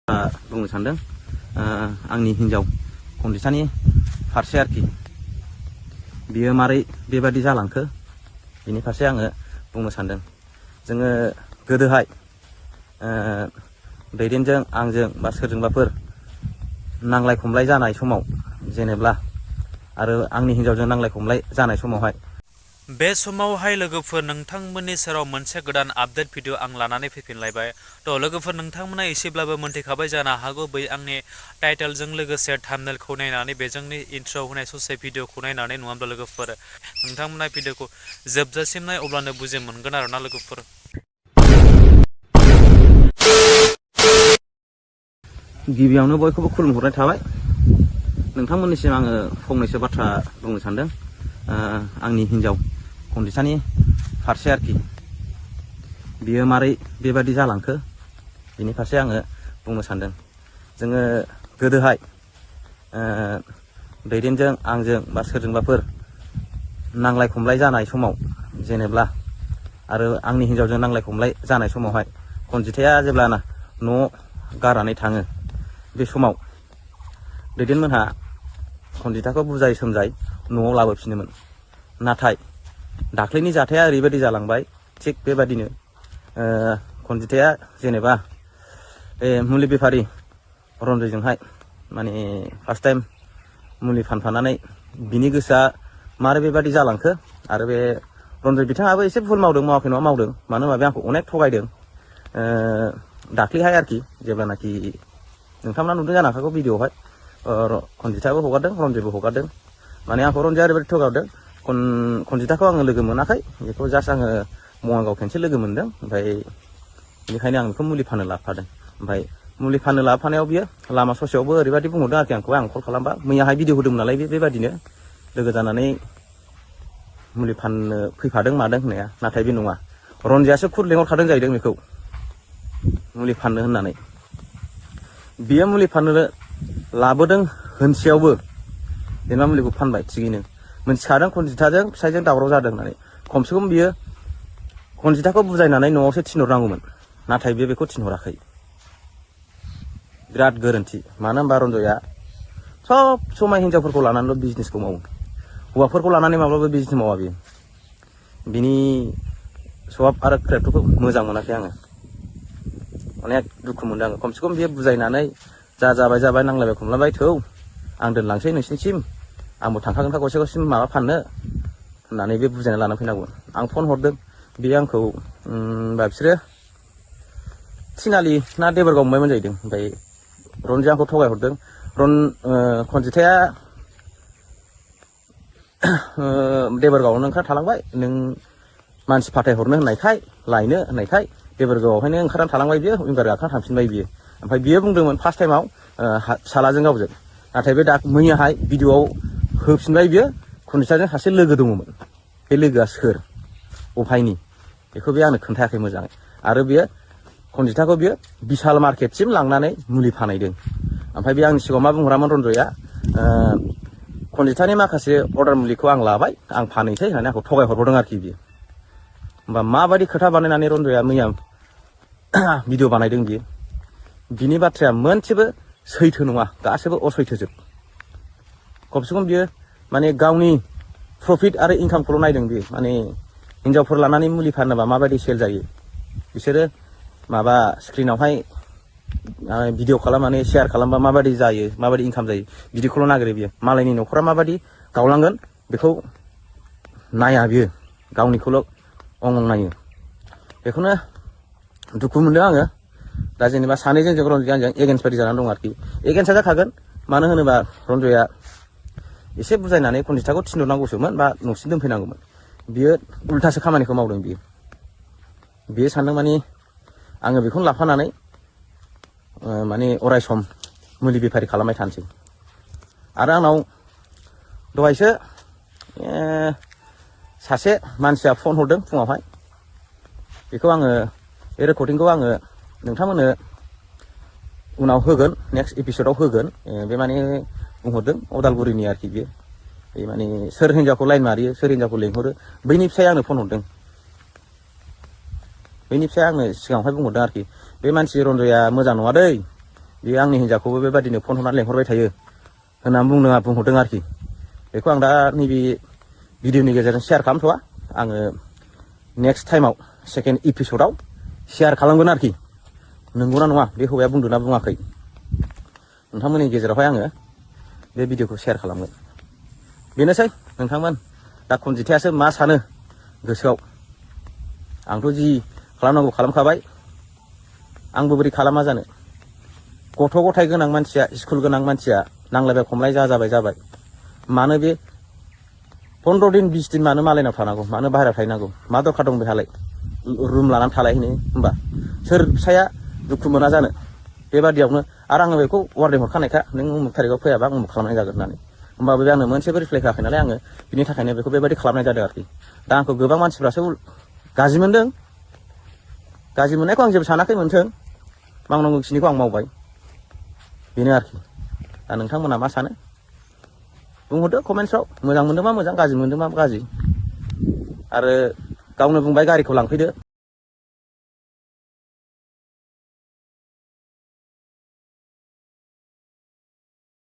बुंनो सानदों आंनि हिन्जाव खनजिथानि फारसे आरोखि बियो मारै बेबादि जालांखो बिनि फारसे आङो बुंनो सानदों। जोङो गोदोहाय दैदेनजों आंजों बा सोरजोंबाफोर नांलाय खमलाय जानाय समाव जेनेब्ला आरो आंनि हिन्जावजों नांलाय खमलाय जानाय समावहाय बे समावहाय लोगोफोर नोंथांमोननि सेराव मोनसे गोदान आपडेट भिडिअ आं लानानै फैफिनलायबाय। थ' लोगोफोर नोंथांमोना एसेब्लाबो मोनथिखाबाय जानो हागौ बै आंनि टाइटेलजों लोगोसे थाम्बनेलखौ नायनानै बेजोंनि इन्ट्र' होनाय ससे भिडिअखौ नायनानै नङाब्ला लोगोफोर नोंथांमोना भिडिअखौ जोबजासिम नाय अब्लानो बुजि मोनगोन आरोना लोगोफोर। गिबियावनो बयखौबो खुलुमहरनाय थाबाय। नोंथांमोननिसिम आङो फंनैसो बाथ्रा बुंनो सानदों आंनि हिन्जाव खनजिथानि फारसे आरोखि बियो मारै बेबादि जालांखो बिनि फारसे आङो बुंनो सानदों। जोङो गोदोहाय दैदेनजों आंजों बा सोरजोंबाफोर नांलाय खमलाय जानाय समाव जेनेब्ला आरो आंनि हिन्जावजों नांलाय खमलाय जानाय समावहाय खनजिथाया जेब्लाना न' गारनानै थाङो बे समाव दैदेनमोनहा खनजिथाखौ बुजाय सोमजाय न'आव लाबोफिनोमोन। नाथाय दाख्लैनि जाथाया ओरैबायदि जालांबाय, थिग बेबादिनो खनजिथाया जेनेबा मुलि बेफारि रन्जयजोंहाय माने फार्स्ट टाइम मुलि फानफानानै बिनि गोसोआ मारै बेबादि जालांखो आरो बे रन्जय बिथाङाबो एसे भुल मावदों, मावाखै नङा मावदों। मानो होनबा बे आंखौ अनेक थगायदों दाख्लैहाय आरोखि जेब्लानाखि नोंथांमोना नुदों जानो हागौ भिडिअआवहाय खनजिथाबो हगारदों रन्जयबो हगारदों। माने आंखौ रन्जयआ ओरैबायदि थगायदों खनजिथाखौ आङो लोगो मोनाखै, बेखौ जास्ट आङो बङाइगाव खेनसे लोगो मोनदों। ओमफ्राय बेनिखायनो आं बेखौ मुलि फाननो लाबोफादों। ओमफ्राय मुलि फाननो लाबोफानायाव बियो लामा ससेयावबो ओरैबायदि बुंहरदों आरोखि आंखौ, आं कल खालामबा मैयाहाय भिडिअ होदोंमोन नालाय बेबादिनो लोगो जानानै मुलि फाननो फैफादों मादों होननाया। नाथाय बे नङा, रन्जयआसो खुद लेंहरखादों जाहैदों बेखौ मुलि फाननो होननानै। बियो मुलि फाननो लाबोदों होनसेयावबो जेनेबा मुलिखौ फानबाय थिगैनो, मोनथिखादों खनजिथाजों फिसायजों दावराव जादों होननानै। खमसे खम बियो खनजिथाखौ बुजायनानै न'आवसो थिनहरनांगौमोन, नाथाय बियो बेखौ थिनहराखै। बिराद गोरोन्थि। मानो होनबा रन्जयआ सब समाय हिन्जावफोरखौ लानानैल' बिजनेसखौ मावो, हौवाफोरखौ लानानै माब्लाबा बिजनेस मावा बियो। बिनि सभाब आरो केरेक्टारखौ मोजां मोनाखै आङो, अनेक दुखु मोनदों आङो। खमसे खम बियो बुजायनानै जा जाबाय जाबाय नांलायबाय खमलायबाय थौ आं दोनलांसै नोंसिनिसिम, आंबो थांखागोनखा गरसे गरसे माबा फाननो होननानै बे बुजायना लाना फैनांगौमोन। आं फन हरदों, बेयो आंखौ बिसोरो थिनालि ना देबोरगाव मोनबायमोन जाहैदों। ओमफ्राय रन्जयआ आंखौ थगाय हरदों। खनजिथाया देबोरगावआवनो ओंखारना थालांबाय, नों मानसि फाथायहरनो होननायखाय लायनो होननायखाय देबोरगावआवहायनो ओंखारनानै थालांबाय बियो, उइंगार गाखोना थांफिनबाय बियो। ओमफ्राय बियो बुंदोंमोन फार्स्ट टाइमाव फिसालाजों गावजों, नाथाय बे मैयाहाय भिडिअआव होफिनबाय बियो खनजिथाजों सासे लोगो दङमोन। बे लोगोआ सोर, अफायनि, बेखौ बे आंनो खोन्थायाखै मोजाङै। आरो बियो खनजिथाखौ बियो बिशाल मार्केटसिम लांनानै मुलि फानहैदों। ओमफ्राय बे आंनि सिगाङाव मा बुंहरामोन रन्जयआ, खनजिथानि माखासे अर्डार मुलिखौ आं लाबाय, आं फानहैसै होननानै आंखौ थगाय हरबावदों आरोखि बियो। होमबा माबायदि खोथा बानायनानै रन्जयआ मैया भिडिअ बानायदों बियो। बिनि बाथ्राया मोनसेबो सैथो नङा, गासैबो असैथोजोब। खमसे खम बियो माने गावनि प्रफिट आरो इनकामखौल' नायदों बियो। माने हिन्जावफोर लानानै मुलि फानोबा माबायदि सेल जायो, बिसोरो माबा स्क्रिनावहाय भिडिअ खालामनानै शेयार खालामबा माबायदि जायो, माबायदि इनकाम जायो, बिदिखौल' नागिरो बियो। मालायनि न'खरा माबायदि गावलांगोन बेखौ नाया बियो, गावनिखौल' नायो। बेखौनो दुखु मोनदों आङो। दा जेनेबा सानैजों जों रन्जय आंजों एगेन्स्ट बायदि जानानै दं आरोखि। एगेन्स्टआ जाखागोन, मानो होनोबा रन्जयआ एसे बुजायनानै खनजिथाखौ थिनहरनांगौसोमोन बा न'सिम दोनफैनांगौमोन। बियो उल्थासो खामानिखौ मावदों बियो सानदों माने आङो बेखौनो लाफानानै माने अराय सम मुलि बेफारि खालामबाय थानोसै। आरो आंनाव दहायसो सासे मानसिया फन हरदों फुङावहाय, बेखौ आङो बे रेकर्डिंखौ आङो नोंथांमोननो उनाव होगोन, नेक्स्ट एपिसोडाव होगोन। बे माने बुंहरदों अदालगुरिनि आरोखि बियो। बे माने सोर हिन्जावखौ लाइन मारियो, सोर हिन्जावखौ लेंहरो, बैनि फिसाया आंनो फन हरदों। बैनि फिसाया आंनो सिगाङावहाय बुंहरदों आरोखि, बे मानसि रन्जयआ मोजां नङा दै, बेयो आंनि हिन्जावखौबो बेबादिनो फन हरनानै लेंहरबाय थायो होननानै बुंहरदों आरोखि। बेखौ आं दा नैबे भिडिअनि गेजेरजों शेयार खालामथ'वा, आङो नेक्स्ट टाइमाव सेकेन्ड एपिसडआव शेयार खालामगोन आरोखि। नंगौना नङा बे हौवाया बुंदोंना बुङाखै, नोंथांमोननि गेजेरावहाय आङो बे भिडिअखौ शेयार खालामगोन। बेनोसै नोंथांमोन, दा खनजिथायासो मा सानो गोसोआव। आंथ' जि खालामनांगौ खालामखाबाय, आंबो बोरै खालामा जानो। गथ' गथाय गोनां मानसिया, स्कुल गोनां मानसिया नांलायबाय खमलाय जाबाय मानो बे 15 दिन 20 दिन मानो मालायनाव थानांगौ, मानो बाहेरायाव थाहैनांगौ, मा दरखार दं बेहालाय रुम लानानै थालायहैनो। होमबा सोर फिसाया दुखु मोना जानो बेबादियावनो। आरो आङो बेखौ वार्निं हरखानायखा, नों उमुक थारिखआव फैयाबा उमुक खालामनाय जागोन होननानै। होमबाबो आंनो मोनसेबो रिप्लाय होआखै नालाय, आङो बिनि थाखायनो बेखौ बेबायदि खालामनाय जादों आरोखि। दा आंखौ गोबां मानसिफ्रासो गाज्रि मोनदों। गाज्रि मोननायखौ आं जेबो सानाखै, मोनथों, मावनांगौखिनिखौ आं मावबाय, बेनो आरोखि। दा नोंथांमोना मा सानो बुंहरदो कमेन्ट्सआव। मोजां मोनदोंबा मोजां, गाज्रि मोनदोंबा गाज्रि। आरो गावनो बुंबाय गारिखौ लांफैदो।